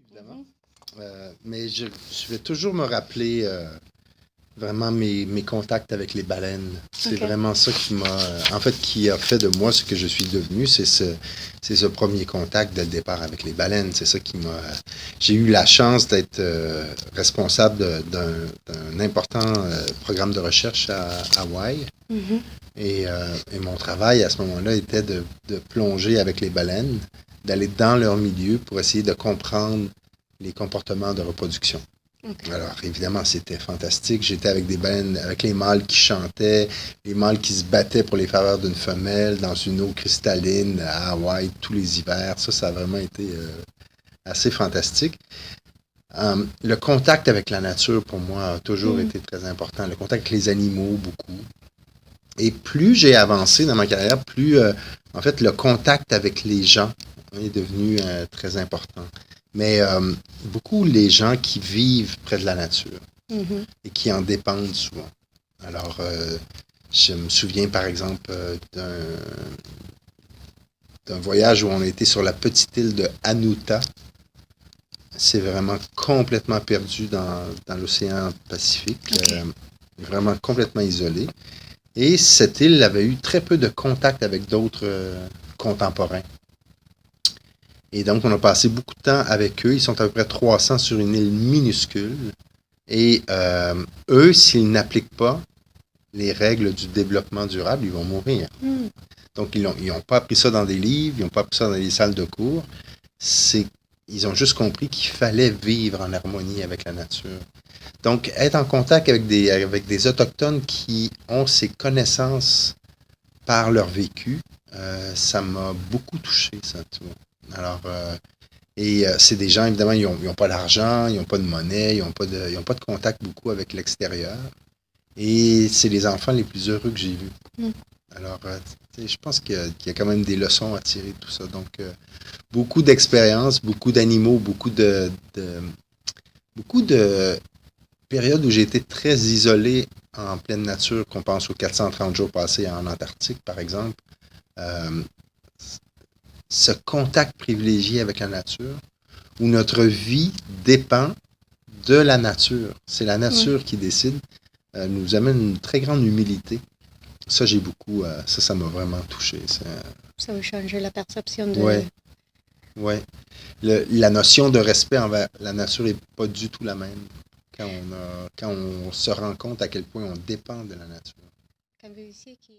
évidemment. Mhm. Mais je vais toujours me rappeler vraiment mes contacts avec les baleines. C'est OK. vraiment ça qui m'a, en fait, qui a fait de moi ce que je suis devenu. C'est ce premier contact dès le départ avec les baleines. C'est ça qui m'a. J'ai eu la chance d'être responsable d'un important programme de recherche à Hawaï. Mhm. Et mon travail à ce moment-là était de plonger avec les baleines, d'aller dans leur milieu pour essayer de comprendre les comportements de reproduction. OK. Alors, évidemment, c'était fantastique. J'étais avec des baleines, avec les mâles qui chantaient, les mâles qui se battaient pour les faveurs d'une femelle dans une eau cristalline à Hawaï tous les hivers. Ça a vraiment été assez fantastique. Le contact avec la nature, pour moi, a toujours Mhm. été très important. Le contact avec les animaux, beaucoup. Et plus j'ai avancé dans ma carrière, plus, en fait, le contact avec les gens est devenu très important. Mais beaucoup les gens qui vivent près de la nature Mhm. et qui en dépendent souvent. Alors, je me souviens par exemple d'un voyage où on a été sur la petite île de Hanuta. C'est vraiment complètement perdu dans l'océan Pacifique, OK. vraiment complètement isolé. Et cette île avait eu très peu de contact avec d'autres contemporains. Et donc, on a passé beaucoup de temps avec eux. Ils sont à peu près 300 sur une île minuscule. Et eux, s'ils n'appliquent pas les règles du développement durable, ils vont mourir. Mhm. Donc, ils n'ont pas appris ça dans des livres, ils n'ont pas appris ça dans les salles de cours. Ils ont juste compris qu'il fallait vivre en harmonie avec la nature. Donc, être en contact avec des Autochtones qui ont ces connaissances par leur vécu, ça m'a beaucoup touché, ça, tu vois. Alors, c'est des gens, évidemment, ils n'ont pas d'argent, ils n'ont pas de monnaie, ils ont pas de contact beaucoup avec l'extérieur. Et c'est les enfants les plus heureux que j'ai vus. Mhm. Alors, je pense qu'il y a quand même des leçons à tirer de tout ça. Donc, beaucoup d'expériences, beaucoup d'animaux, beaucoup de périodes où j'ai été très isolé en pleine nature, qu'on pense aux 430 jours passés en Antarctique, par exemple. Euh, Ce contact privilégié avec la nature, où notre vie dépend de la nature. C'est la Ouais. nature qui décide, nous amène une très grande humilité. Ça, ça m'a vraiment touché. Ça veut changer la perception de... Ouais, ouais. La notion de respect envers la nature est pas du tout la même quand on se rend compte à quel point on dépend de la nature. Quand vous ici, qui